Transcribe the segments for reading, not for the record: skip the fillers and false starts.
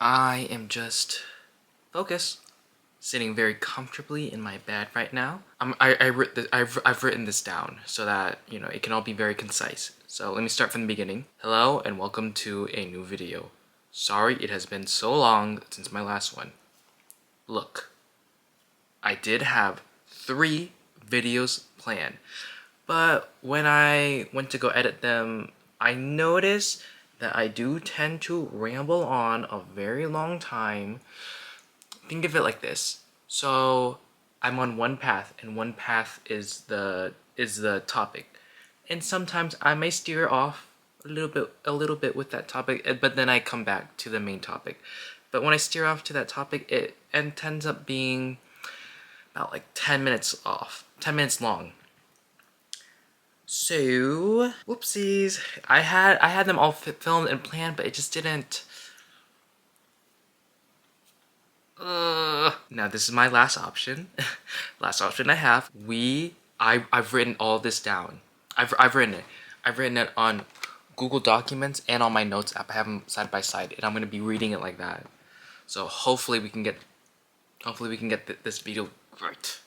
I am just focused, sitting very comfortably in my bed right now. I've written this down so that, it can all be very concise. So let me start from the beginning. Hello and welcome to a new video. Sorry it has been so long since my last one. Look, I did have 3 videos planned, but when I went to go edit them, I noticed that I do tend to ramble on a very long time. Think of it like this. So I'm on one path, and one path is the topic. And sometimes I may steer off a little bit with that topic, but then I come back to the main topic. But when I steer off to that topic, it ends up being about like 10 minutes off, 10 minutes long. So, whoopsies. I had them all filmed and planned, but it just didn't. Now this is my last option. Last option I have. I've written all this down. I've written it. I've written it on Google Documents and on my notes app. I have them side by side, and I'm gonna be reading it like that. So hopefully we can get this video right.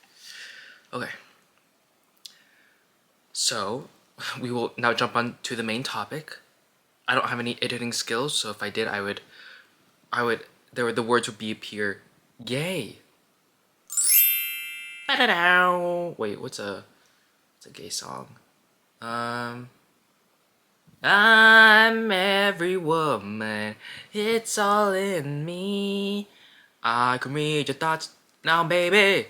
Okay. So we will now jump on to the main topic. I don't have any editing skills, so if I did, the words would appear gay. Wait, what's a gay song? I'm every woman, it's all in me. I can read your thoughts now, baby.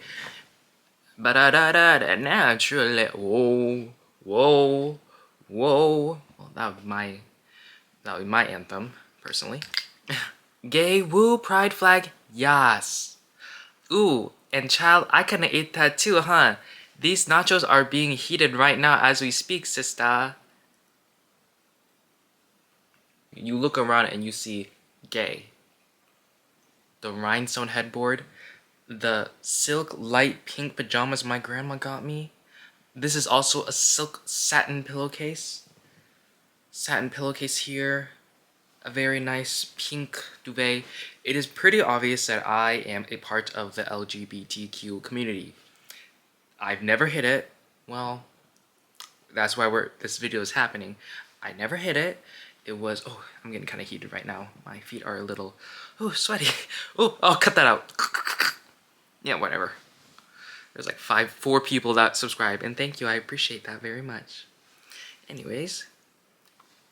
Ba-da-da-da-da, naturally. Whoa, whoa, whoa. Well, that would be my anthem, personally. Gay woo pride flag, yas. Ooh, and child, I kinda ate that too, huh? These nachos are being heated right now as we speak, sister. You look around and you see gay. The rhinestone headboard, the silk light pink pajamas my grandma got me. This is also a silk satin pillowcase. Satin pillowcase here. A very nice pink duvet. It is pretty obvious that I am a part of the LGBTQ community. I've never hid it. Well, that's why this video is happening. I never hid it. It was, oh, I'm getting kind of heated right now. My feet are a little, oh, sweaty. Oh, I'll cut that out. Yeah, whatever. There's like 4 people that subscribe, and thank you, I appreciate that very much. Anyways,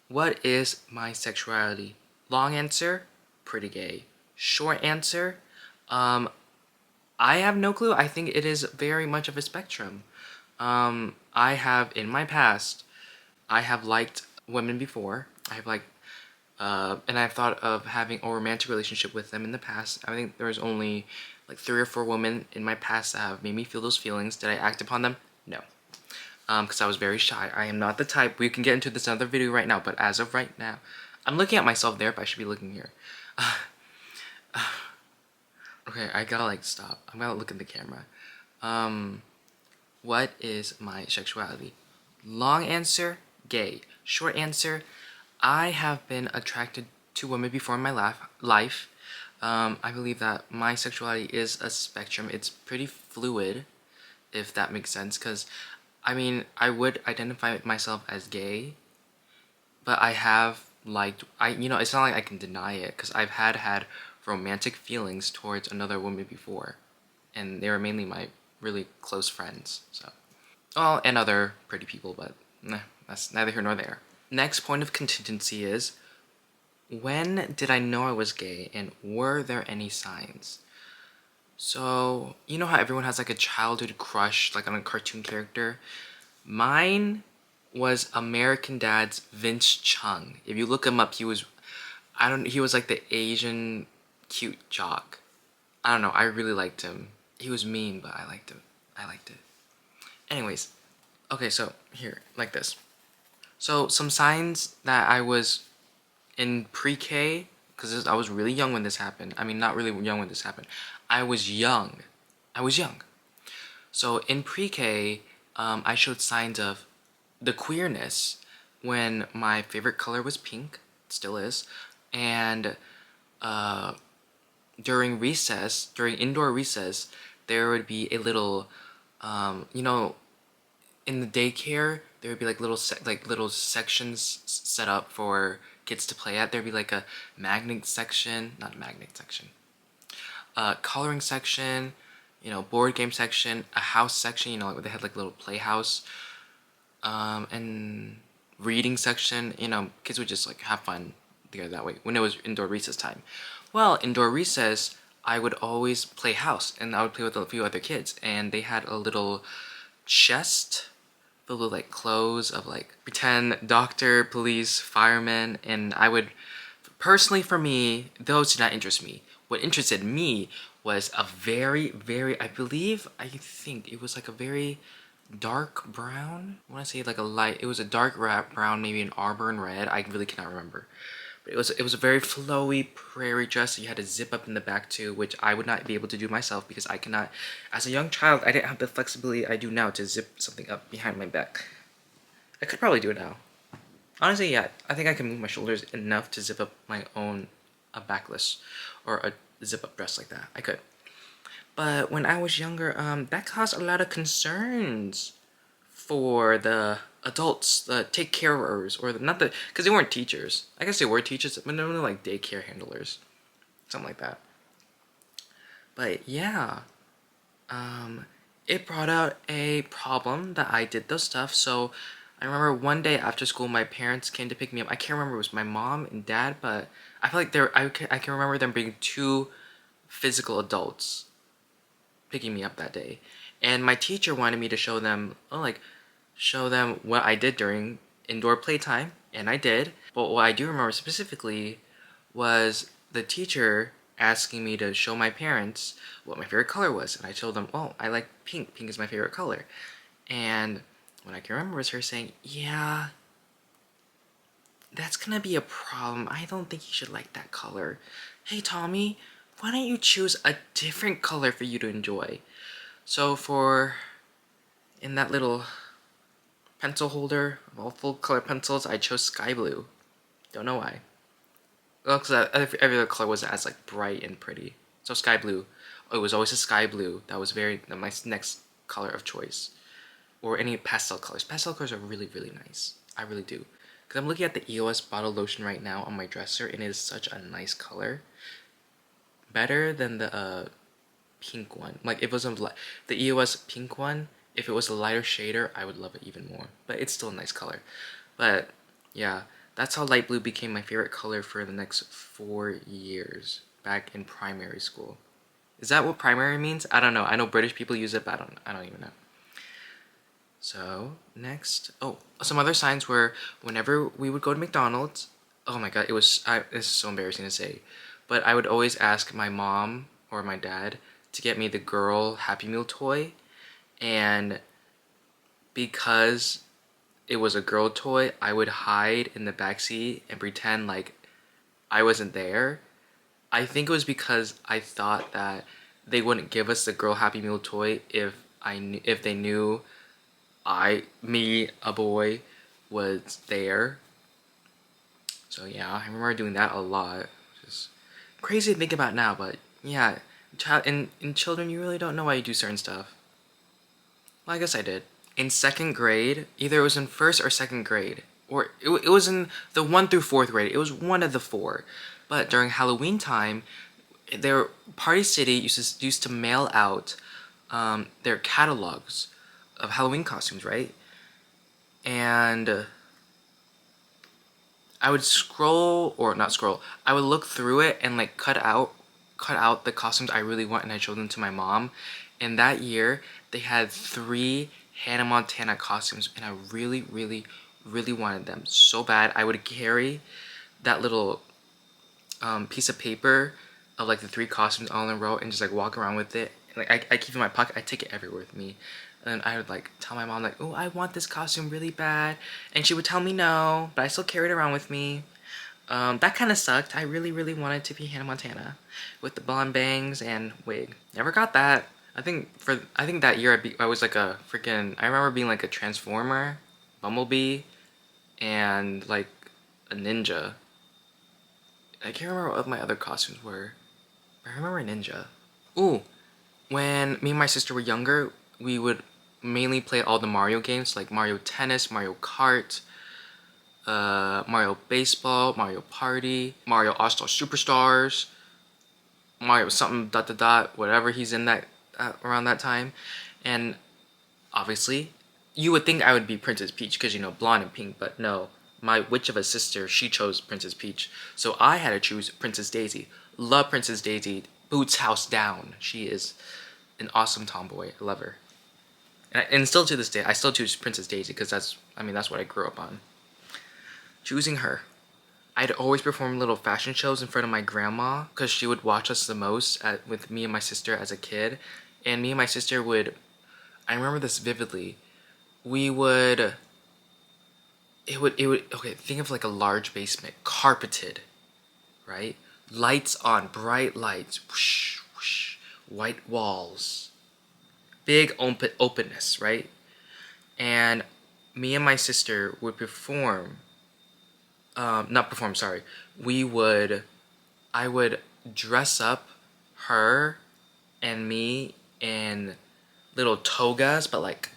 what is my sexuality? Long answer, pretty gay. Short answer, I have no clue. I think it is very much of a spectrum. I have, in my past, I have liked women before. I have liked, and I've thought of having a romantic relationship with them in the past. I think there was only like 3 or 4 women in my past that have made me feel those feelings. Did I act upon them? No. Because I was very shy. I am not the type. We can get into this another video right now, but as of right now, I'm looking at myself there, but I should be looking here. Okay, I gotta like stop. I'm gonna look at the camera. What is my sexuality? Long answer, gay. Short answer, I have been attracted to women before in my life. I believe that my sexuality is a spectrum. It's pretty fluid, if that makes sense, because I mean, I would identify myself as gay, but I have liked, it's not like I can deny it, because I've had romantic feelings towards another woman before, and they were mainly my really close friends, so. Oh, and other pretty people, but that's neither here nor there. Next point of contingency is, when did I know I was gay, and were there any signs? So, you know how everyone has like a childhood crush, like on a cartoon character? Mine was American Dad's Vince Chung. If you look him up, he was like the Asian cute jock. I don't know, I really liked him. He was mean, but I liked him. I liked it. Anyways, okay, so here, like this. So some signs that I was in pre-K, because I was really young when this happened. I mean, not really young when this happened. I was young. So in pre-K, I showed signs of the queerness when my favorite color was pink, it still is, and during recess, during indoor recess, there would be a little, you know, in the daycare, there would be like little sections set up for kids to play at. There'd be like a magnet section, not a magnet section, coloring section, you know, board game section, a house section, you know, like they had like a little playhouse, and reading section. You know, kids would just like have fun together that way when it was indoor recess time. Well, indoor recess, I would always play house, and I would play with a few other kids, and they had a little chest filled with like clothes of like pretend doctor, police, fireman, and I would personally, for me, those did not interest me. What interested me was a very, I think it was like a very dark brown. I want to say like a light, it was a dark brown, maybe an auburn red. I really cannot remember. But it was a very flowy prairie dress that you had to zip up in the back too, which I would not be able to do myself because I cannot, as a young child, I didn't have the flexibility I do now to zip something up behind my back. I could probably do it now. Honestly, yeah, I think I can move my shoulders enough to zip up my own backless or a zip up dress like that. I could. But when I was younger, that caused a lot of concerns for the adults, the take carers, or not the, because they weren't teachers. I guess they were teachers, but they were like daycare handlers, something like that. But yeah, it brought out a problem that I did those stuff. So I remember one day after school, my parents came to pick me up. I can't remember if it was my mom and dad, but I feel like I can remember them being two physical adults picking me up that day. And my teacher wanted me to show them, show them what I did during indoor playtime, and I did. But what I do remember specifically was the teacher asking me to show my parents what my favorite color was, and I told them, oh, I like pink. Pink is my favorite color. And what I can remember was her saying, yeah, that's gonna be a problem. I don't think you should like that color. Hey, Tommy, why don't you choose a different color for you to enjoy? So in that little pencil holder of all full color pencils, I chose sky blue. Don't know why. Well, because every other color wasn't as like bright and pretty. So sky blue. Oh, it was always a sky blue. That was my next color of choice. Or any pastel colors. Pastel colors are really nice. I really do. Because I'm looking at the EOS bottle lotion right now on my dresser, and it is such a nice color. Better than the pink one. Like if it was the EOS pink one, if it was a lighter shader, I would love it even more. But it's still a nice color. But yeah, that's how light blue became my favorite color for the next 4 years back in primary school. Is that what primary means? I don't know. I know British people use it, but I don't even know. So next, some other signs were whenever we would go to McDonald's. Oh my god, this is so embarrassing to say, but I would always ask my mom or my dad to get me the girl Happy Meal toy, and because it was a girl toy, I would hide in the backseat and pretend like I wasn't there. I think it was because I thought that they wouldn't give us the girl Happy Meal toy if they knew a boy, was there. So yeah, I remember doing that a lot. Just crazy to think about now, but yeah, in children, you really don't know why you do certain stuff. Well, I guess I did. In second grade, either it was in first or second grade, or it was in the 1 through 4th grade. It was one of the four. But during Halloween time, Party City used to mail out their catalogs of Halloween costumes, right? And I would I would look through it and like cut out the costumes I really want, and I showed them to my mom. And that year, they had 3 Hannah Montana costumes, and I really wanted them so bad. I would carry that little piece of paper of like the 3 costumes all in a row and just like walk around with it. Like I keep it in my pocket. I take it everywhere with me. And I would like tell my mom like, oh, I want this costume really bad, and she would tell me no, but I still carried it around with me. That kind of sucked. I really wanted to be Hannah Montana with the blonde bangs and wig. Never got that. I think that year I was like a freaking. I remember being like a Transformer, Bumblebee, and like a ninja. I can't remember what my other costumes were. I remember Ninja. Ooh, when me and my sister were younger, we would mainly play all the Mario games like Mario Tennis, Mario Kart, Mario Baseball, Mario Party, Mario All-Star Superstars, Mario something dot dot dot, whatever he's in that around that time. And obviously, you would think I would be Princess Peach because, you know, blonde and pink, but no. My witch of a sister, she chose Princess Peach. So I had to choose Princess Daisy. Love Princess Daisy. Boots house down. She is an awesome tomboy. I love her. And still to this day, I still choose Princess Daisy because that's what I grew up on. Choosing her. I'd always perform little fashion shows in front of my grandma because she would watch us the most with me and my sister as a kid. And me and my sister would, I remember this vividly. We would, okay, think of like a large basement, carpeted, right? Lights on, bright lights, whoosh, whoosh, white walls, big openness, right? And me and my sister would perform, not perform, sorry. I would dress up her and me in little togas, but like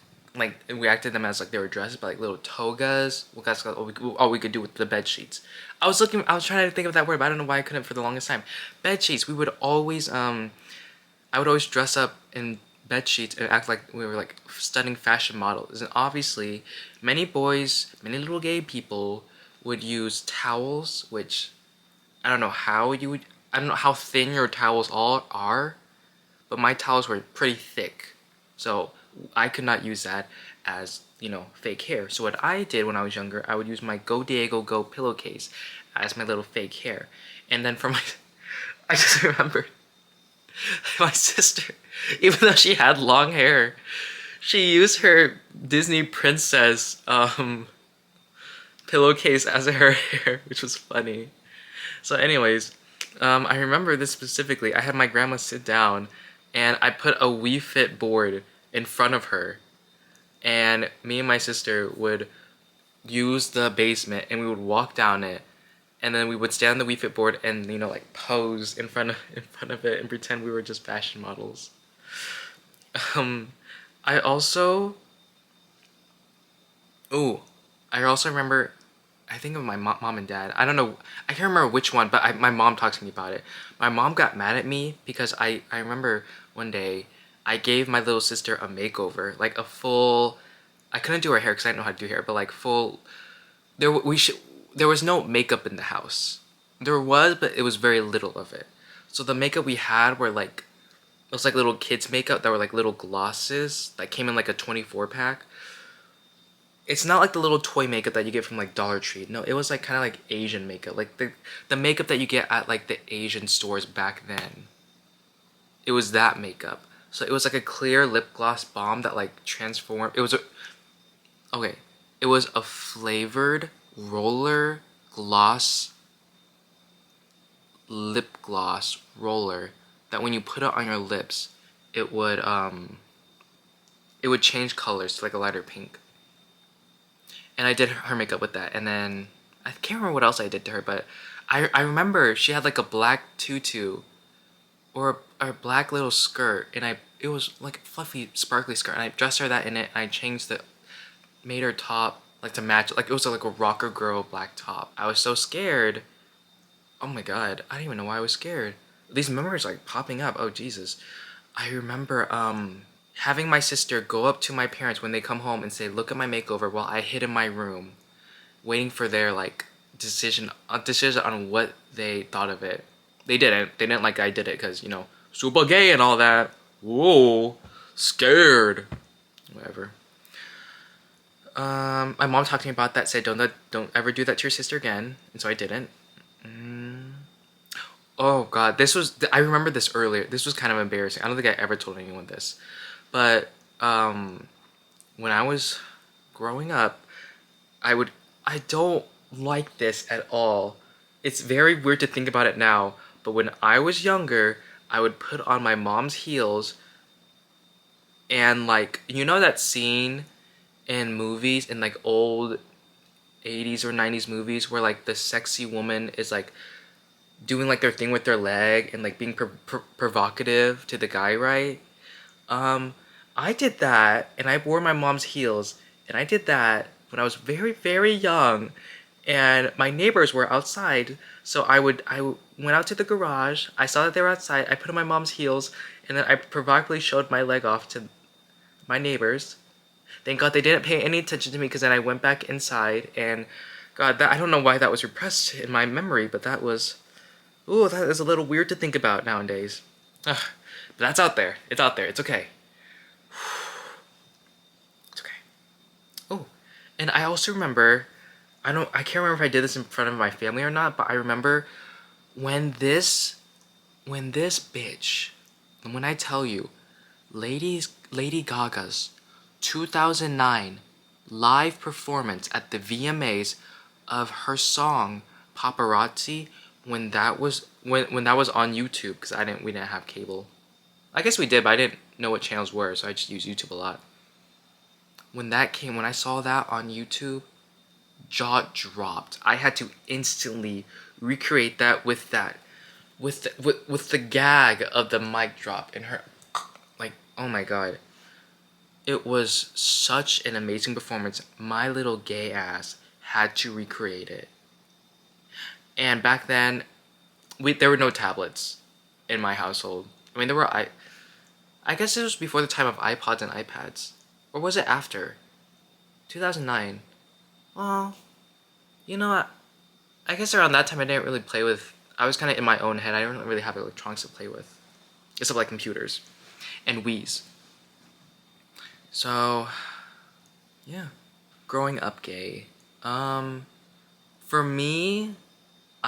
we acted them as like they were dresses, but like little togas. Well, that's all we could do with the bed sheets. I was trying to think of that word, but I don't know why I couldn't for the longest time. Bed sheets. We would always, I would always dress up in bed sheets and act like we were like stunning fashion models. And obviously, many little gay people would use towels, which I don't know how I don't know how thin your towels all are, but my towels were pretty thick. So I could not use that as, you know, fake hair. So what I did when I was younger, I would use my Go Diego Go pillowcase as my little fake hair. And then for my, I just remembered my sister, even though she had long hair, she used her Disney princess pillowcase as her hair, which was funny. So anyways, I remember this specifically. I had my grandma sit down and I put a Wii Fit board in front of her, and me and my sister would use the basement and we would walk down it, and then we would stand on the Wii Fit board and, you know, like pose in front of it and pretend we were just fashion models. I also I also remember, I think of my mom and dad. I don't know, I can't remember which one, but my mom talked to me about it. My mom got mad at me because I remember one day I gave my little sister a makeover, like a full. I couldn't do her hair because I didn't know how to do hair, but like full. There was no makeup in the house. There was, but it was very little of it. So the makeup we had were like, it was like little kids makeup that were like little glosses that came in like a 24 pack. It's not like the little toy makeup that you get from like Dollar Tree. No, it was like kind of like Asian makeup, like the makeup that you get at like the Asian stores back then. It was that makeup. So it was like a clear lip gloss balm that like transformed. Okay, it was a flavored roller gloss lip gloss roller that when you put it on your lips, it would change colors to like a lighter pink. And I did her makeup with that, and then I can't remember what else I did to her, but I remember she had like a black tutu or a black little skirt, and it was like a fluffy sparkly skirt, and I dressed her that in it, and I made her top like to match, like it was like a rocker girl black top. I was so scared. Oh my god, I don't even know why I was scared. These memories like popping up. Oh Jesus. I remember having my sister go up to my parents when they come home and say, "Look at my makeover," while I hid in my room, waiting for their like decision on what they thought of it. They didn't. They didn't like I did it because, you know, super gay and all that. Whoa, scared. Whatever. My mom talked to me about that. Said, "Don't ever do that to your sister again," and so I didn't. Oh god, I remember this earlier. This was kind of embarrassing. I don't think I ever told anyone this. But when I was growing up, I don't like this at all. It's very weird to think about it now, but when I was younger, I would put on my mom's heels and like, you know that scene in movies, in like old 80s or 90s movies where like the sexy woman is like doing like their thing with their leg and like being provocative to the guy, right? Um, I did that, and I wore my mom's heels, and I did that when I was very, very young, and my neighbors were outside. So went out to the garage. I saw that they were outside. I put on my mom's heels, and then I provocatively showed my leg off to my neighbors. Thank God they didn't pay any attention to me, because then I went back inside, and God, I don't know why that was repressed in my memory, but that was, ooh, that is a little weird to think about nowadays. Ugh, but that's out there. It's out there. It's okay. It's okay. Oh, and I also remember, I can't remember if I did this in front of my family or not, but I remember when this bitch, and when I tell you, Lady Gaga's 2009 live performance at the VMAs of her song Paparazzi, when that was on YouTube, because we didn't have cable. I guess we did, but I didn't know what channels were, so I just used YouTube a lot. When I saw that on YouTube, jaw dropped. I had to instantly recreate that with the gag of the mic drop and her, like, oh my God. It was such an amazing performance. My little gay ass had to recreate it. And back then, there were no tablets in my household. I mean, I guess it was before the time of iPods and iPads. Or was it after? 2009. Well, you know what? I guess around that time I didn't really play with... I was kind of in my own head. I didn't really have electronics to play with. Except like computers. And Wii's. So... yeah. Growing up gay. For me...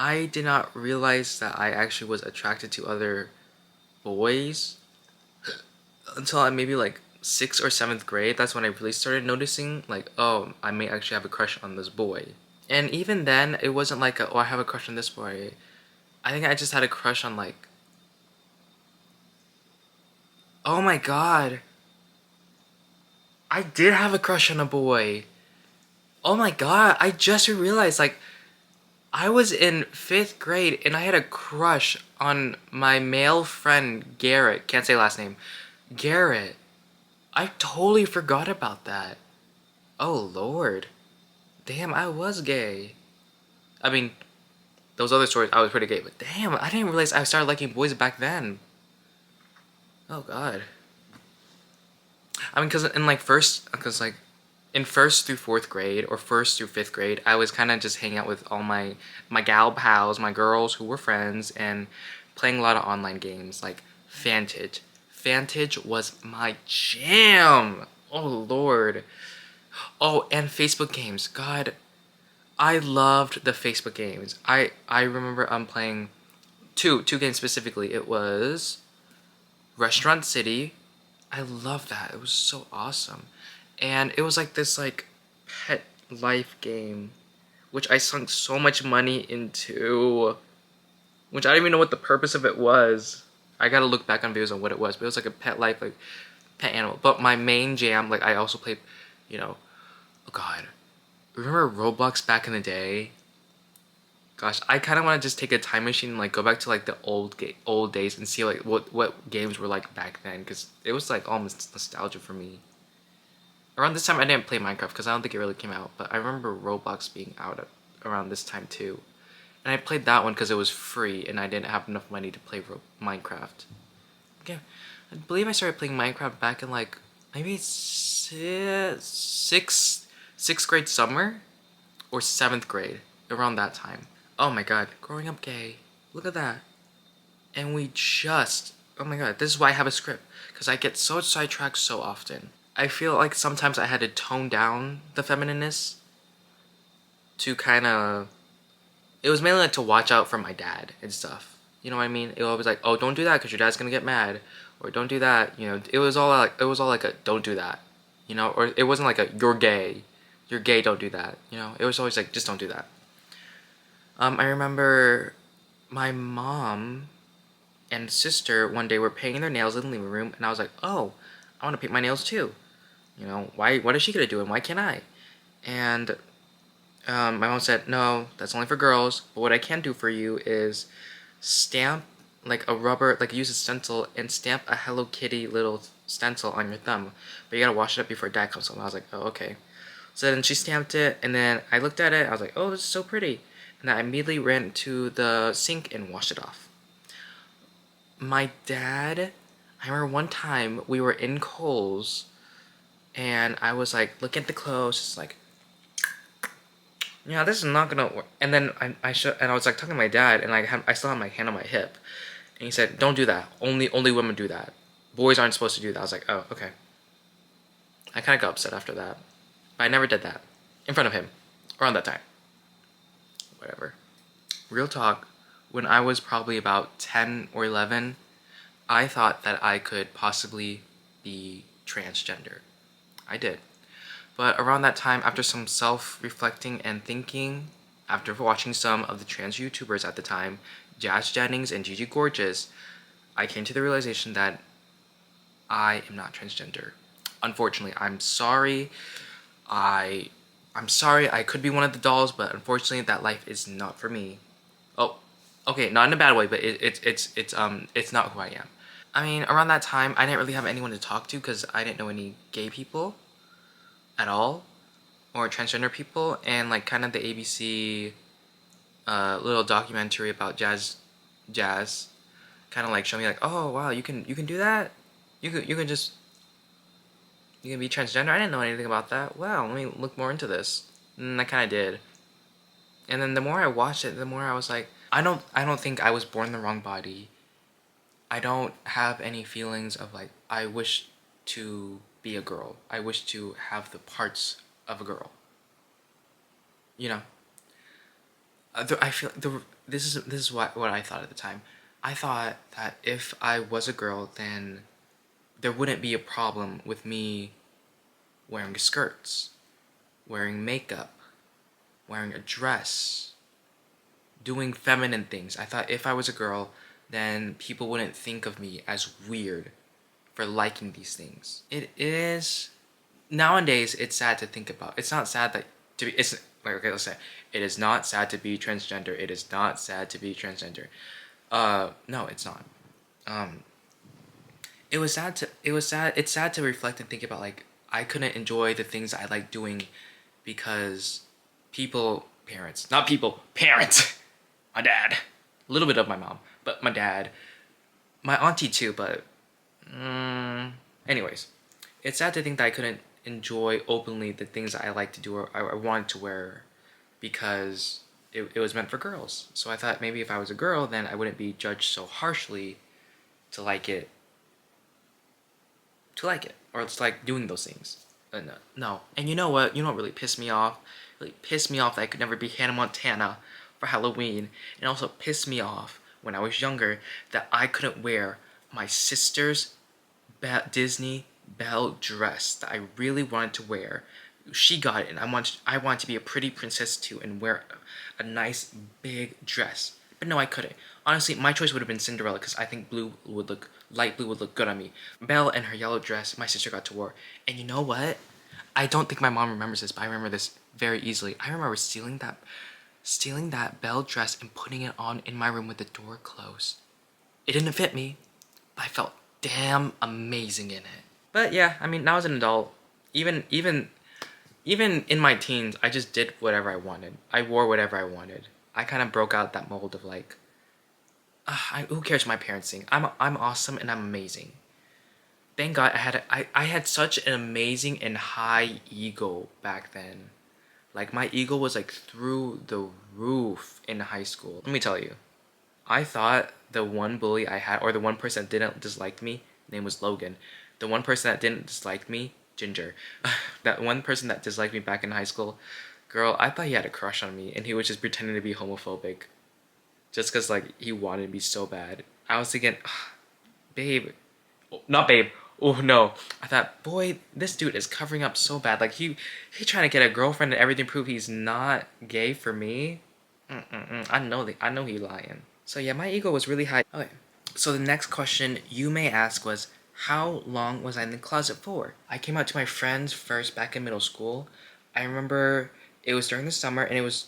I did not realize that I actually was attracted to other boys until I maybe like 6th or 7th grade. That's when I really started noticing, like, oh, I may actually have a crush on this boy. And even then, it wasn't like, oh, I have a crush on this boy. I think I just had a crush on, like, oh my God, I did have a crush on a boy. Oh my God, I just realized, like, I was in 5th grade and I had a crush on my male friend Garrett. Can't say last name. Garrett. I totally forgot about that. Oh Lord. Damn, I was gay. I mean, those other stories, I was pretty gay, but damn, I didn't realize I started liking boys back then. Oh God. I mean, in 1st through 4th grade, or 1st through 5th grade, I was kind of just hanging out with all my gal pals, my girls who were friends, and playing a lot of online games, like Fantage. Fantage was my jam! Oh Lord. Oh, and Facebook games. God, I loved the Facebook games. I remember playing two games specifically. It was Restaurant City. I love that. It was so awesome. And it was like this like pet life game, which I sunk so much money into, which I don't even know what the purpose of it was. I gotta look back on videos on what it was, but it was like a pet life, like pet animal. But my main jam, like I also played, oh God, remember Roblox back in the day? Gosh, I kind of want to just take a time machine and like go back to like the old days and see like what games were like back then, because it was like almost nostalgia for me. Around this time I didn't play Minecraft because I don't think it really came out, but I remember Roblox being out around this time too. And I played that one because it was free and I didn't have enough money to play Minecraft. Yeah, I believe I started playing Minecraft back in like maybe sixth grade summer or 7th grade, around that time. Oh my God, growing up gay. Look at that. And oh my God, this is why I have a script, because I get so sidetracked so often. I feel like sometimes I had to tone down the feminineness to kind of... It was mainly like to watch out for my dad and stuff. You know what I mean? It was always like, oh, don't do that because your dad's gonna get mad, or don't do that. It was all like a don't do that. Or it wasn't like a you're gay, don't do that. It was always like just don't do that. I remember my mom and sister one day were painting their nails in the living room, and I was like, oh, I want to paint my nails too. What is she gonna do and why can't I? And my mom said, no, that's only for girls, but what I can do for you is stamp like a rubber, like use a stencil and stamp a Hello Kitty little stencil on your thumb, but you gotta wash it up before dad comes home. I was like, oh, okay. So then she stamped it, and then I looked at it. I was like, oh, this is so pretty. And I immediately ran to the sink and washed it off. My dad, I remember one time we were in Kohl's, and I was like, looking at the clothes, just like, yeah, this is not gonna work. And then I was like talking to my dad, and I still had my hand on my hip, and he said, don't do that. Only women do that. Boys aren't supposed to do that. I was like, oh, okay. I kind of got upset after that, but I never did that in front of him around that time. Whatever. Real talk, when I was probably about 10 or 11, I thought that I could possibly be transgender. I did. But around that time, after some self-reflecting and thinking, after watching some of the trans YouTubers at the time, Jazz Jennings and Gigi Gorgeous, I came to the realization that I am not transgender. Unfortunately, I'm sorry. I'm sorry. I could be one of the dolls, but unfortunately, that life is not for me. Oh, okay, not in a bad way, but it's not who I am. I mean, around that time, I didn't really have anyone to talk to because I didn't know any gay people at all, or transgender people, and like kind of the ABC little documentary about jazz, kind of like show me like, oh wow, you can do that, you can be transgender. I didn't know anything about that. Wow, let me look more into this. And I kind of did. And then the more I watched it, the more I was like, I don't think I was born in the wrong body. I don't have any feelings of like, I wish to be a girl. I wish to have the parts of a girl. You know, I feel this is what I thought at the time. I thought that if I was a girl, then there wouldn't be a problem with me wearing skirts, wearing makeup, wearing a dress, doing feminine things. I thought if I was a girl, then people wouldn't think of me as weird for liking these things. It is nowadays. It's sad to think about. It's not sad that to be. It's like, okay. Let's say it is not sad to be transgender. It is not sad to be transgender. No, it's not. Um, it was sad to. It was sad. It's sad to reflect and think about. Like I couldn't enjoy the things I like doing because parents, not people, parents, my dad, a little bit of my mom, but my dad, my auntie too. But anyways, it's sad to think that I couldn't enjoy openly the things I like to do or I wanted to wear because it was meant for girls. So I thought maybe if I was a girl, then I wouldn't be judged so harshly to like it, or it's like doing those things. No, no. And you know what? You know what really pissed me off? Really pissed me off that I could never be Hannah Montana for Halloween, and also pissed me off when I was younger that I couldn't wear my sister's Disney Belle dress that I really wanted to wear. She got it, and I wanted to be a pretty princess too and wear a nice big dress. But no, I couldn't. Honestly, my choice would have been Cinderella because I think light blue would look good on me. Belle and her yellow dress, my sister got to wear. And you know what? I don't think my mom remembers this, but I remember this very easily. I remember stealing that Belle dress and putting it on in my room with the door closed. It didn't fit me, but I felt damn amazing in it. But yeah, I mean, now as an adult, even in my teens, I just did whatever I wanted. I wore whatever I wanted. I kind of broke out that mold of like, who cares what my parents think? I'm awesome and I'm amazing. Thank God I had such an amazing and high ego back then. Like my ego was like through the roof in high school. Let me tell you, I thought the one bully I had, or the one person that didn't dislike me, name was Logan. The one person that didn't dislike me, Ginger. That one person that disliked me back in high school, girl, I thought he had a crush on me and he was just pretending to be homophobic. Just because, like, he wanted me so bad. I was thinking, babe. Oh, not babe. Oh, no. I thought, boy, this dude is covering up so bad. Like, he trying to get a girlfriend and everything, prove he's not gay for me. I know he lying. So yeah, my ego was really high. Okay, so the next question you may ask was, how long was I in the closet for? I came out to my friends first back in middle school. I remember it was during the summer, and it was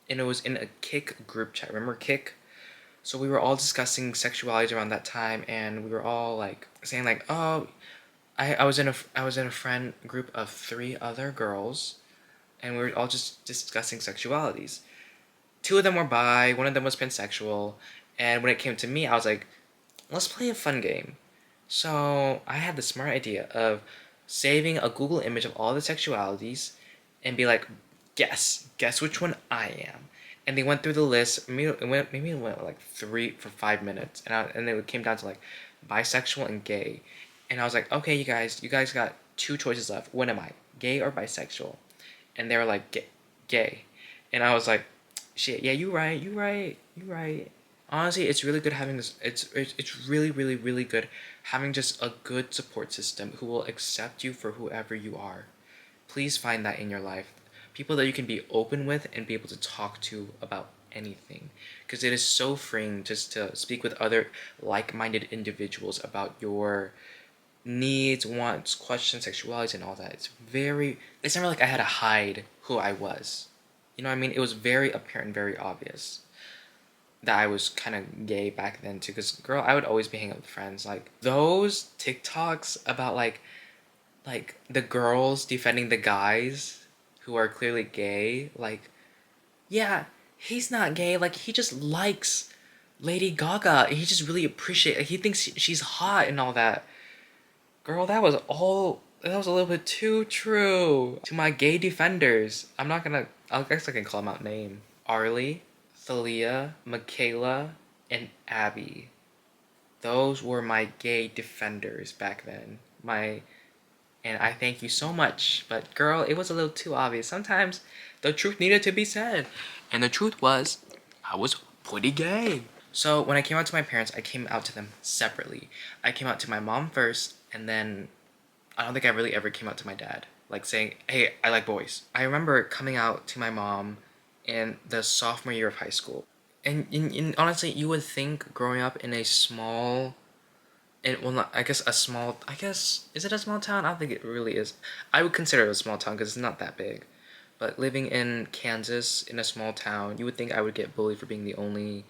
in a Kik group chat. Remember Kik? So we were all discussing sexuality around that time, and we were all like saying like, oh, I was in a friend group of 3 other girls, and we were all just discussing sexualities. 2 of them were bi, one of them was pansexual, and when it came to me, I was like, let's play a fun game. So I had the smart idea of saving a Google image of all the sexualities and be like, guess which one I am. And they went through the list. Maybe it went like 3 for 5 minutes, and then it came down to like bisexual and gay. And I was like, okay, you guys got 2 choices left. What am I, gay or bisexual? And they were like, gay. And I was like, shit, yeah, you right. Honestly, it's really good having this. It's really, really, really good having just a good support system who will accept you for whoever you are. Please find that in your life. People that you can be open with and be able to talk to about anything. Because it is so freeing just to speak with other like minded individuals about your needs, wants, questions, sexualities, and all that. It's never like I had to hide who I was. You know what I mean? It was very apparent and very obvious that I was kind of gay back then too. Because, girl, I would always be hanging out with friends. Like, those TikToks about, like the girls defending the guys who are clearly gay. Like, yeah, he's not gay. Like, he just likes Lady Gaga. He just really appreciates, he thinks she's hot and all that. Girl, that was a little bit too true. To my gay defenders, I guess I can call them out name. Arlie, Thalia, Michaela, and Abby. Those were my gay defenders back then. And I thank you so much. But girl, it was a little too obvious. Sometimes the truth needed to be said. And the truth was, I was pretty gay. So when I came out to my parents, I came out to them separately. I came out to my mom first, and then I don't think I really ever came out to my dad. Like saying, hey, I like boys. I remember coming out to my mom in the sophomore year of high school. And honestly, you would think growing up in a small, I guess is it a small town? I don't think it really is. I would consider it a small town because it's not that big. But living in Kansas in a small town, you would think I would get bullied for being the only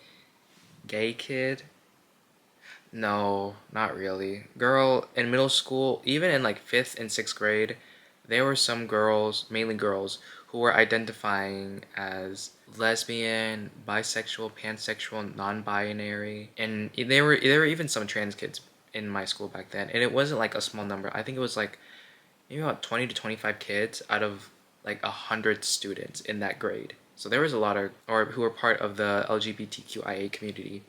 gay kid. No, not really. Girl, in middle school, even in like 5th and 6th grade, there were some girls, mainly girls, who were identifying as lesbian, bisexual, pansexual, non-binary, and there were even some trans kids in my school back then, and it wasn't like a small number. I think it was like maybe about 20 to 25 kids out of like 100 students in that grade. So there was a lot of, or who were part of the LGBTQIA community.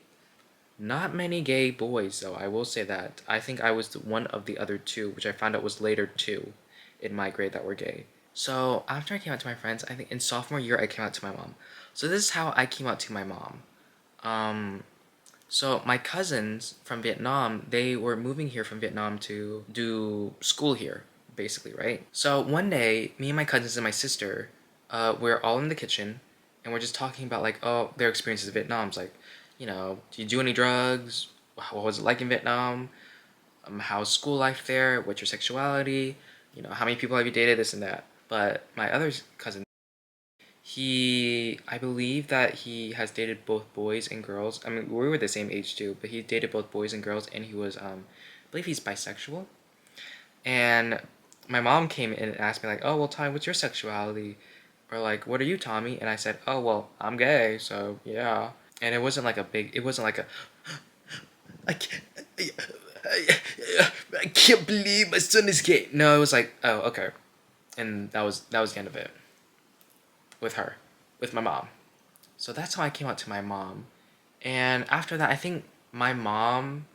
Not many gay boys, though, I will say that. I think I was one of the other 2, which I found out was later too, in my grade that were gay. So after I came out to my friends, I think in sophomore year I came out to my mom. So this is how I came out to my mom. Um, so my cousins from Vietnam, they were moving here from Vietnam to do school here, basically, right? So one day, me and my cousins and my sister, we're all in the kitchen, and we're just talking about like, oh, their experiences in Vietnam. It's like, do you do any drugs? What was it like in Vietnam? How's school life there? What's your sexuality? How many people have you dated? This and that. But my other cousin, I believe that he has dated both boys and girls. I mean, we were the same age too, but he dated both boys and girls, and he was, I believe he's bisexual. And my mom came in and asked me like, "Oh, well, Tommy, what's your sexuality?" Or like, "What are you, Tommy?" And I said, "Oh, well, I'm gay, so yeah." And it wasn't like a, I can't, I can't believe my son is gay. No, it was like, oh, okay. And that was the end of it with her, with my mom. So that's how I came out to my mom. And after that, I think my mom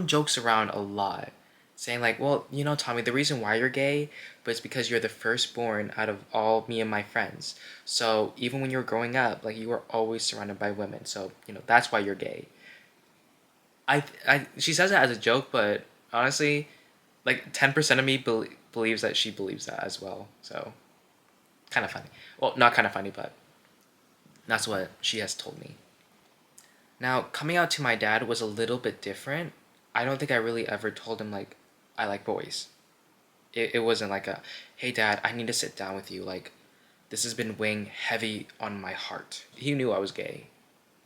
jokes around a lot, saying like, well, Tommy, the reason why you're gay, but it's because you're the firstborn out of all me and my friends. So even when you were growing up, like you were always surrounded by women. So that's why you're gay. She says that as a joke, but honestly, like 10% of me believes that she believes that as well. So kind of funny. Well, not kind of funny, but that's what she has told me. Now, coming out to my dad was a little bit different. I don't think I really ever told him, like, I like boys. It wasn't like a, hey, dad, I need to sit down with you. Like, this has been weighing heavy on my heart. He knew I was gay,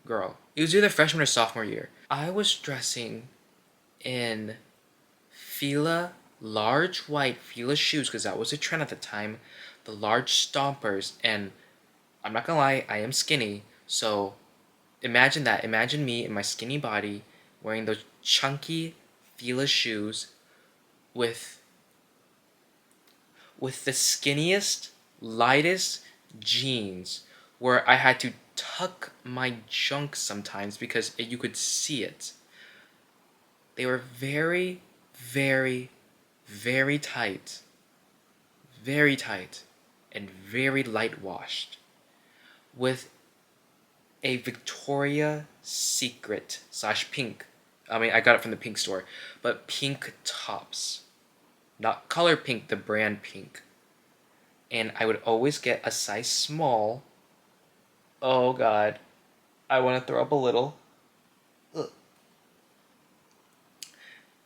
girl. It was either freshman or sophomore year. I was dressing in Fila, large white Fila shoes, because that was a trend at the time. The large stompers, and I'm not gonna lie, I am skinny, so imagine that. Imagine me in my skinny body wearing those chunky Fila shoes with the skinniest, lightest jeans where I had to tuck my junk sometimes because you could see it. They were very, very, very tight, and very light washed with a Victoria's Secret slash pink. I mean, I got it from the pink store, but pink tops. Not color pink, the brand pink. And I would always get a size small. Oh god, I want to throw up a little. Ugh.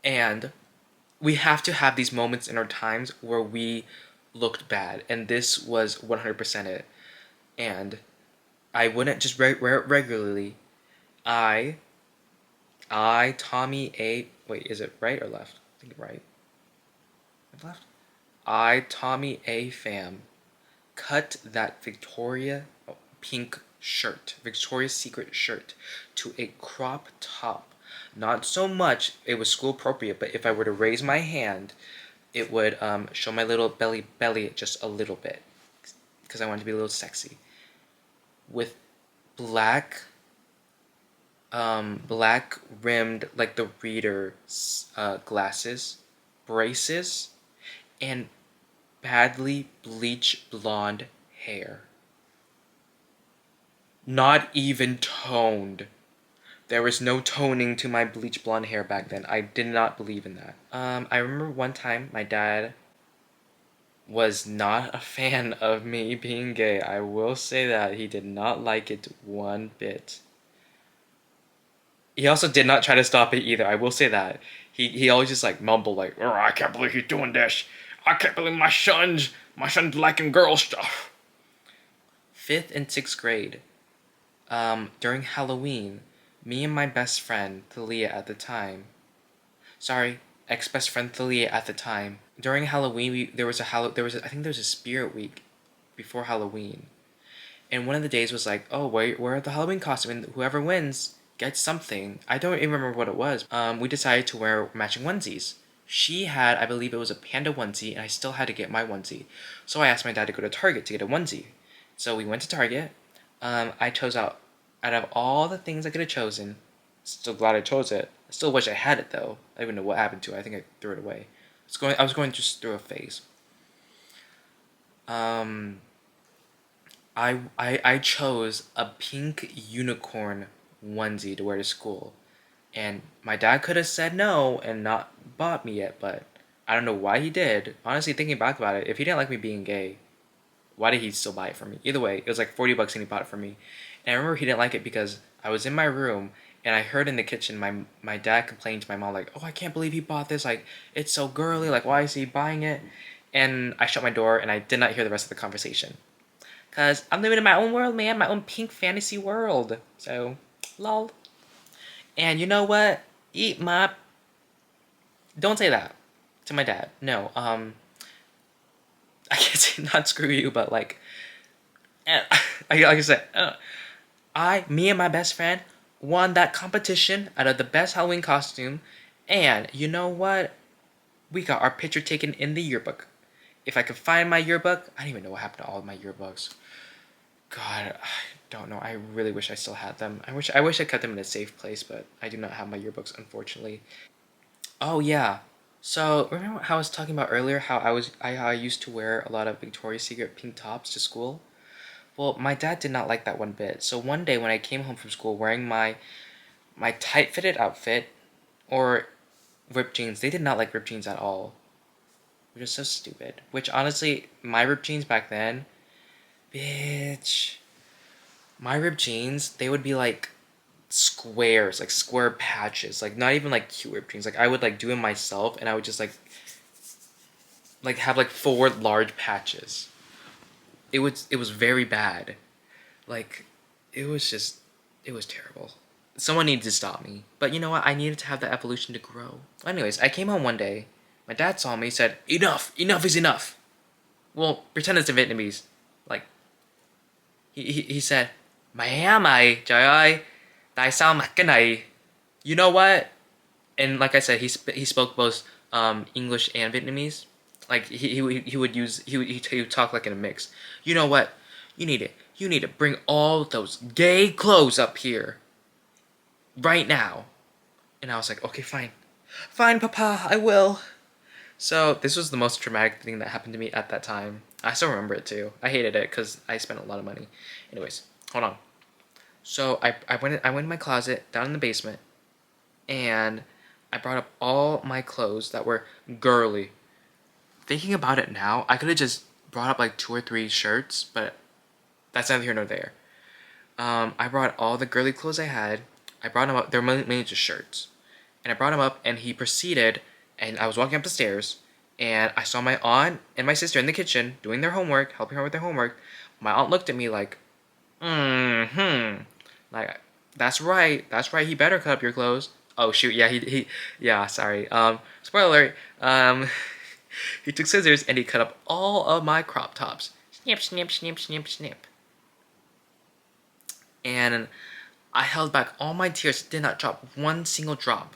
And we have to have these moments in our times where we looked bad, and this was 100% it. And I wouldn't just wear it regularly. I, Tommy A. Wait, is it right or left? I think right. Left. Tommy A. Fam, cut that pink shirt, Victoria's Secret shirt, to a crop top. Not so much it was school appropriate, but if I were to raise my hand, it would show my little belly just a little bit, because I wanted to be a little sexy. With black rimmed, like the reader glasses, braces, and badly bleached blonde hair. Not even toned. There was no toning to my bleach blonde hair back then. I did not believe in that. I remember one time my dad was not a fan of me being gay. I will say that. He did not like it one bit. He also did not try to stop it either. I will say that. He always just like mumbled like, "Oh, I can't believe he's doing this. I can't believe my son's liking girl stuff." 5th and 6th grade. During Halloween, me and my best friend, Thalia at the time. Sorry, ex-best friend Thalia at the time. During Halloween, there was I think there was a spirit week before Halloween. And one of the days was like, "Oh, where are the Halloween costume? And whoever wins gets something." I don't even remember what it was. We decided to wear matching onesies. She had, I believe it was a panda onesie, and I still had to get my onesie. So I asked my dad to go to Target to get a onesie. So we went to Target. I chose out of all the things I could have chosen. Still glad I chose it. I still wish I had it though. I don't even know what happened to it. I think I threw it away. I was going just through a phase. I chose a pink unicorn onesie to wear to school. And my dad could have said no and not bought me it, but I don't know why he did. Honestly, thinking back about it, if he didn't like me being gay, why did he still buy it for me? Either way, it was like $40 and he bought it for me. And I remember he didn't like it because I was in my room and I heard in the kitchen my dad complained to my mom like, "Oh, I can't believe he bought this. Like, it's so girly. Like, why is he buying it?" And I shut my door and I did not hear the rest of the conversation. Because I'm living in my own world, man. My own pink fantasy world. So, lol. And you know what? Eat my... Don't say that to my dad. No, I can't say not screw you, but like... like I said, me and my best friend won that competition out of the best Halloween costume. And you know what? We got our picture taken in the yearbook. If I could find my yearbook... I don't even know what happened to all of my yearbooks. God, I don't know. I really wish I still had them. I wish I kept them in a safe place, but I do not have my yearbooks, unfortunately. Oh yeah. So remember how I was talking about earlier how I used to wear a lot of Victoria's Secret pink tops to school? Well, my dad did not like that one bit. So one day when I came home from school wearing my tight-fitted outfit or ripped jeans, they did not like ripped jeans at all. Which is so stupid. Which honestly, my ripped jeans back then, bitch. My ripped jeans, they would be like squares, like square patches, like not even like cute ripped jeans. Like I would like do it myself, and I would just like have like 4 large patches. It was very bad. Like it was just It was terrible. Someone needed to stop me. But you know what? I needed to have the evolution to grow. Anyways, I came home one day. My dad saw me, said, enough! Enough is enough! Well, pretend it's in Vietnamese. Like, he said, Mẹ mày, trời ơi, tại sao mặc cái này? You know what? And like I said, he spoke both English and Vietnamese. Like he would use he would talk like in a mix. You know what? You need to bring all those gay clothes up here right now. And I was like, okay, fine, fine, Papa, I will. So this was the most traumatic thing that happened to me at that time. I still remember it too. I hated it because I spent a lot of money. Anyways, hold on. So I went in my closet down in the basement, and I brought up all my clothes that were girly. Thinking about it now, I could have just brought up like 2 or 3 shirts, but that's neither here nor there. I brought all the girly clothes I had. I brought them up. They're mainly just shirts. And I brought him up, and he proceeded, and I was walking up the stairs, and I saw my aunt and my sister in the kitchen doing their homework, helping her with their homework. My aunt looked at me like, like, that's right, he better cut up your clothes. Oh shoot, yeah, yeah, sorry. Spoiler alert, he took scissors and he cut up all of my crop tops. Snip, snip, snip, snip, snip. And I held back all my tears, did not drop one single drop.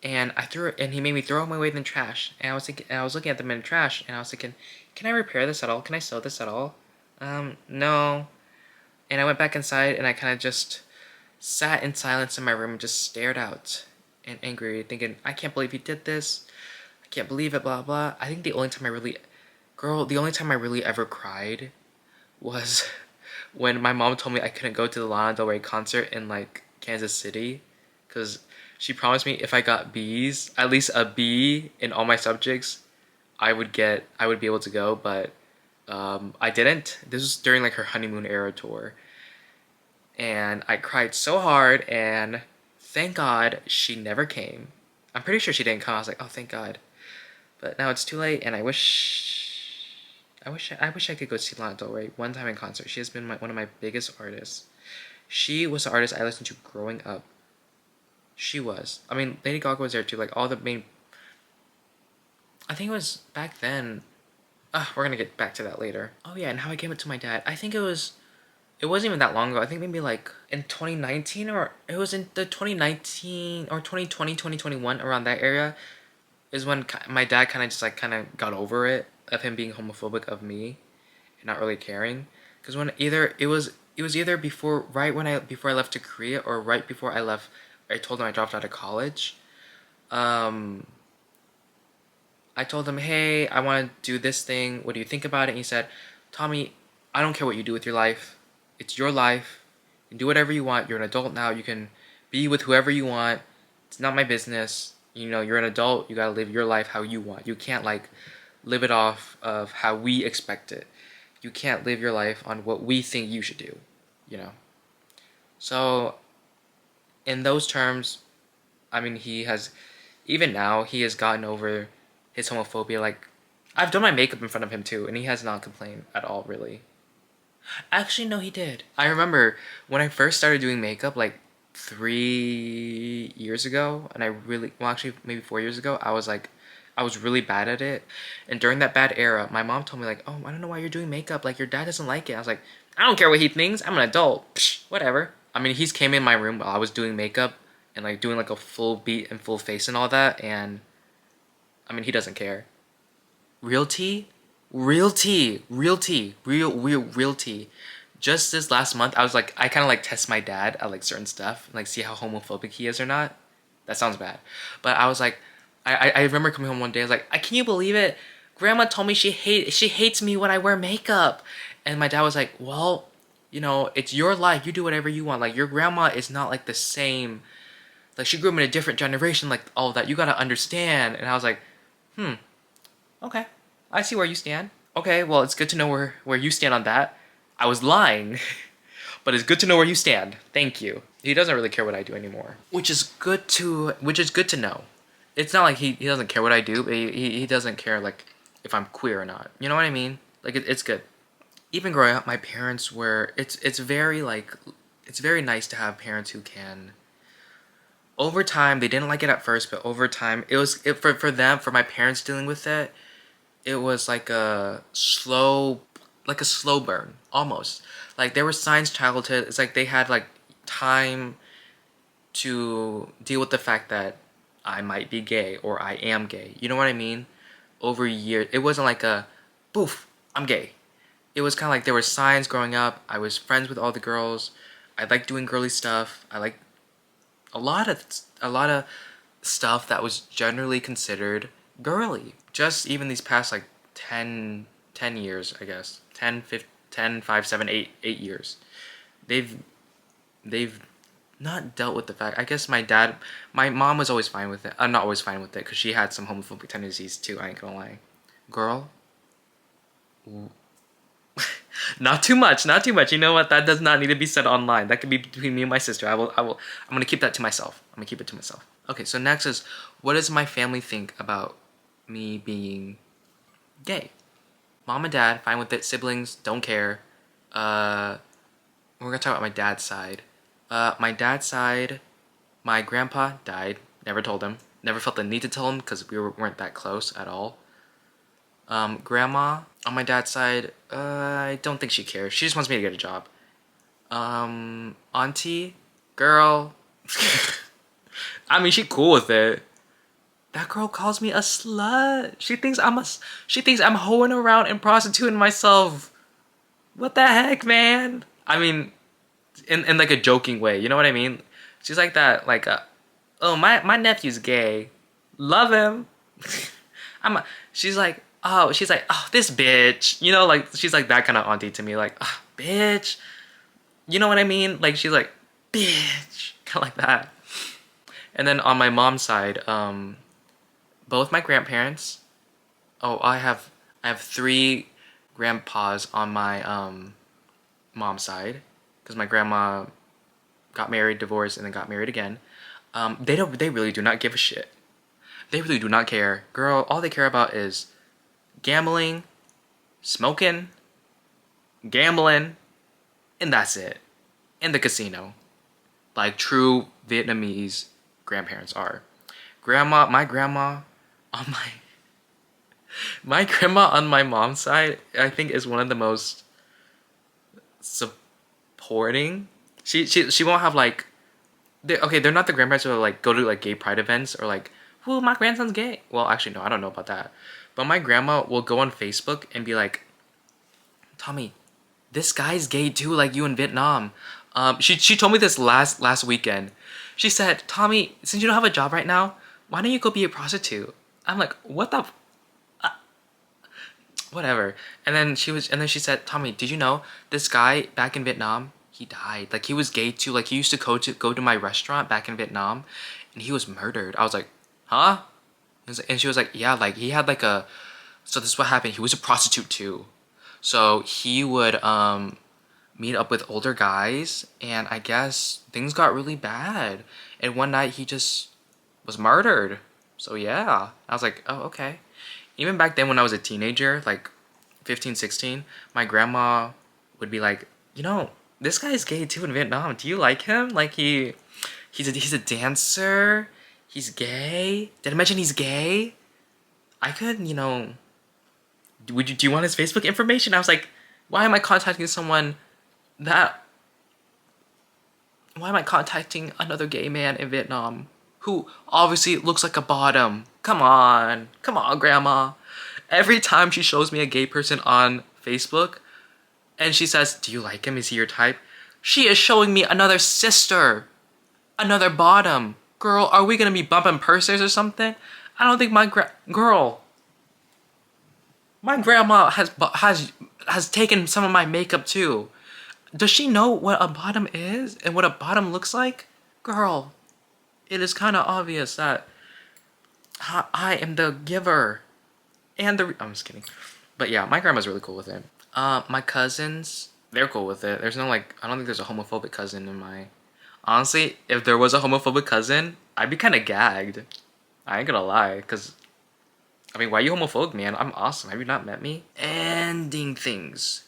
And I threw it, and he made me throw them away in the trash. And I was thinking, I was looking at them in the trash, and I was thinking, can I repair this at all? Can I sew this at all? No. And I went back inside, and I kind of just sat in silence in my room and just stared out and angry, thinking, I can't believe you did this. I can't believe it, blah, blah. I think the only time I really ever cried was when my mom told me I couldn't go to the Lana Del Rey concert in, like, Kansas City, because she promised me if I got B's, at least a B in all my subjects, I would be able to go, but I didn't. This was during like her honeymoon era tour. And I cried so hard, and thank God she never came. I'm pretty sure she didn't come. I was like, oh, thank God. But now it's too late, and I wish I could go see Lana Del Rey one time in concert. She has been one of my biggest artists. She was the artist I listened to growing up. She was. I mean, Lady Gaga was there too. Like all the main. I think it was back then. We're gonna get back to that later. Oh yeah, and how I gave it to my dad. I think it was. It wasn't even that long ago. I think maybe like in 2019, or it was in the 2019 or 2020, 2021, around that area, is when my dad kind of got over it of him being homophobic of me, and not really caring. Because when it was either before I left to Korea, or right before I left. I told him I dropped out of college. I told him, hey, I want to do this thing. What do you think about it? And he said, Tommy, I don't care what you do with your life. It's your life. You can do whatever you want. You're an adult now. You can be with whoever you want. It's not my business. You know, you're an adult. You got to live your life how you want. You can't, like, live it off of how we expect it. You can't live your life on what we think you should do, you know? So in those terms, I mean, even now, he has gotten over his homophobia. Like, I've done my makeup in front of him too, and he has not complained at all, really. Actually, no, he did. I remember when I first started doing makeup, like 3 years ago, and actually, maybe 4 years ago, I was really bad at it. And during that bad era, my mom told me, like, oh, I don't know why you're doing makeup. Like, your dad doesn't like it. I was like, I don't care what he thinks. I'm an adult. Psh, whatever. I mean, he's came in my room while I was doing makeup and like doing like a full beat and full face and all that, and I mean, he doesn't care. Real tea? Real tea. Real tea. Real tea. Just this last month, I kind of like test my dad at like certain stuff, and, like see how homophobic he is or not. That sounds bad. But I was like, I remember coming home one day, I was like, can you believe it? Grandma told me she hates me when I wear makeup. And my dad was like, well, you know, it's your life. You do whatever you want. Like, your grandma is not like the same. Like, she grew up in a different generation, like all that. You gotta understand. And I was like, okay. I see where you stand. Okay, well, it's good to know where you stand on that. I was lying. But it's good to know where you stand. Thank you. He doesn't really care what I do anymore. Which is good to know. It's not like he doesn't care what I do, but he doesn't care, like, if I'm queer or not. You know what I mean? Like, it's good. Even growing up, my parents were, it's very, like, it's very nice to have parents who can, over time, they didn't like it at first, but over time, for them, for my parents dealing with it, it was like a slow burn, almost. Like, there were signs childhood, it's like they had, like, time to deal with the fact that I might be gay or I am gay. You know what I mean? Over years, it wasn't like a, poof, I'm gay. It was kind of like there were signs growing up. I was friends with all the girls. I liked doing girly stuff. I liked a lot of stuff that was generally considered girly. Just even these past like 10 years, I guess. 10, 5, 7, 8 years. They've they've not dealt with the fact. I guess my mom was always fine with it. I'm not always fine with it because she had some homophobic tendencies too. I ain't gonna lie. Girl, not too much, not too much. You know what? That does not need to be said online. That could be between me and my sister. I'm gonna keep that to myself. I'm gonna keep it to myself. Okay, so next is, what does my family think about me being gay? Mom and dad, fine with it. Siblings, don't care. We're gonna talk about my dad's side. My dad's side, my grandpa died. Never told him. Never felt the need to tell him because weren't that close at all. Grandma, on my dad's side, I don't think she cares. She just wants me to get a job. Auntie, girl, I mean, she cool with it. That girl calls me a slut. She thinks I'm hoeing around and prostituting myself. What the heck, man? I mean, in like a joking way, you know what I mean? She's like that, like, oh, my nephew's gay. Love him. She's like, oh, this bitch. You know, like, she's like that kind of auntie to me. Like, oh, bitch. You know what I mean? Like, she's like, bitch. Kind of like that. And then on my mom's side, both my grandparents. Oh, I have 3 grandpas on my mom's side, because my grandma got married, divorced, and then got married again. They really do not give a shit. They really do not care. Girl, all they care about is gambling, smoking, gambling, and that's it. In the casino. Like true Vietnamese grandparents are. My grandma on my grandma on my mom's side, I think, is one of the most supporting. She won't have like, they're not the grandparents who will like go to like gay pride events or like, "Whoa, my grandson's gay." Well, actually no, I don't know about that. But my grandma will go on Facebook and be like, "Tommy, this guy's gay too, like you in Vietnam." She told me this last weekend. She said, "Tommy, since you don't have a job right now, why don't you go be a prostitute?" I'm like, "What the?" Whatever. And then she said, "Tommy, did you know this guy back in Vietnam? He died. Like he was gay too. Like he used to go to my restaurant back in Vietnam, and he was murdered." I was like, "Huh?" And she was like, "Yeah, like he had like a." So this is what happened. He was a prostitute too. So he would meet up with older guys, and I guess things got really bad. And one night he just was murdered. So yeah, I was like, "Oh, okay." Even back then when I was a teenager, like 15, 16, my grandma would be like, "You know, this guy's gay too in Vietnam. Do you like him? Like he's a dancer. He's gay. Did I mention he's gay? I could, do you want his Facebook information?" I was like, why am I contacting someone that why am I contacting another gay man in Vietnam who obviously looks like a bottom? Come on, grandma. Every time she shows me a gay person on Facebook and she says, "Do you like him? Is he your type?" She is showing me another sister, another bottom. Girl, are we gonna be bumping purses or something? I don't think my grandma has taken some of my makeup too. Does she know what a bottom is and what a bottom looks like? Girl, it is kind of obvious that I am the giver and I'm just kidding. But yeah, my grandma's really cool with it. My cousins, they're cool with it. There's no like, I don't think there's a homophobic cousin in my. Honestly, if there was a homophobic cousin, I'd be kind of gagged. I ain't gonna lie, cause I mean, why you homophobic, man? I'm awesome. Have you not met me? Ending things.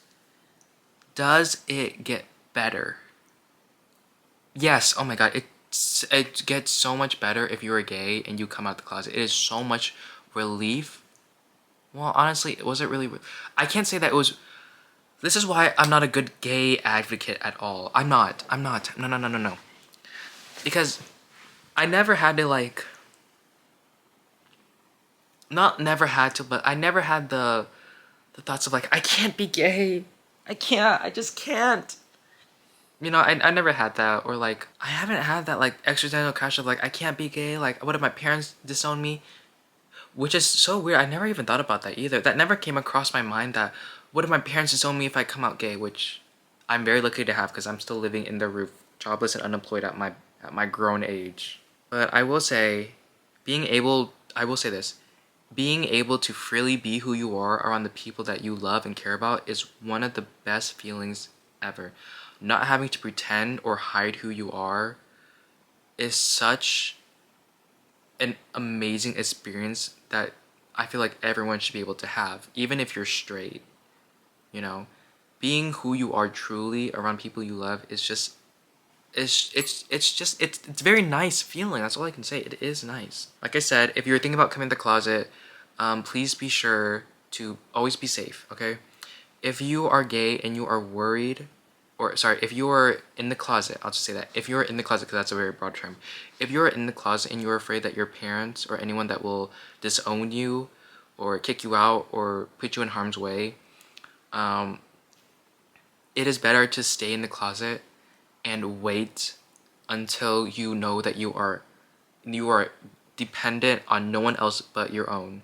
Does it get better Yes, oh my god, it gets so much better if you're gay and you come out the closet. It is so much relief. Well, honestly, was it really? I can't say that it was. This is why I'm not a good gay advocate at all. I'm not. I'm not. No, no, no, no, no. Because I never had to like. Not never had to, but I never had the thoughts of like I can't be gay. I can't. I just can't. You know, I never had that, or like I haven't had that like existential crash of like I can't be gay. Like, what if my parents disown me? Which is so weird. I never even thought about that either. That never came across my mind. That what if my parents disown me if I come out gay? Which I'm very lucky to have because I'm still living in the roof, jobless and unemployed at my grown age. But I will say, I will say this, being able to freely be who you are around the people that you love and care about is one of the best feelings ever. Not having to pretend or hide who you are is such an amazing experience that I feel like everyone should be able to have, even if you're straight. You know, being who you are truly around people you love is just it's very nice feeling. That's all I can say. It is nice. Like I said, if you're thinking about coming to the closet, please be sure to always be safe. Okay, if you are gay and you are worried, or sorry, if you are in the closet, I'll just say that. If you're in the closet, because that's a very broad term. If you're in the closet and you're afraid that your parents or anyone that will disown you, or kick you out, or put you in harm's way, um, it is better to stay in the closet and wait until you know that you are dependent on no one else but your own.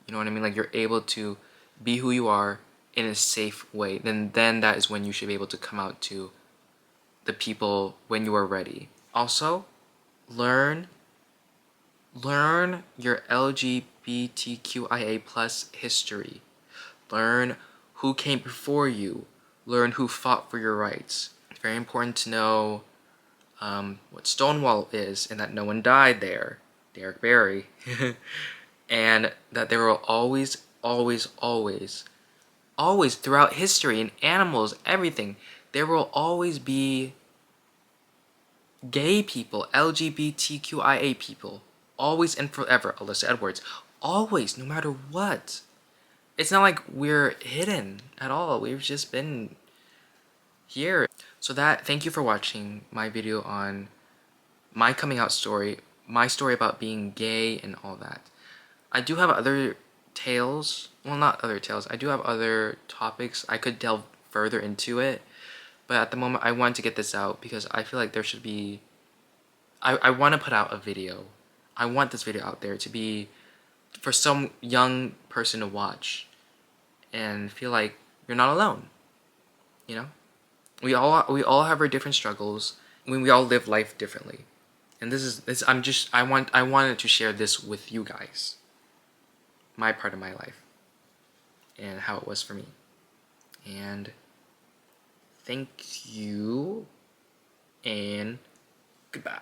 You know what I mean? Like you're able to be who you are in a safe way. Then that is when you should be able to come out to the people when you are ready. Also, learn your LGBTQIA plus history. Learn who came before you. Learn who fought for your rights. It's very important to know what Stonewall is and that no one died there, Derek Barry, and that there will always, always, always, always throughout history and animals, everything, there will always be gay people, LGBTQIA people, always and forever, Alyssa Edwards, always, no matter what. It's not like we're hidden at all. We've just been here. So thank you for watching my video on my coming out story, my story about being gay and all that. I do have other tales, well not other tales, I do have other topics I could delve further into it, but at the moment I want to get this out because I feel like there should be, I want to put out a video. I want this video out there to be for some young person to watch and feel like you're not alone, you know? We all have our different struggles. I mean, we all live life differently. And this I wanted to share this with you guys. My part of my life and how it was for me. And thank you and goodbye.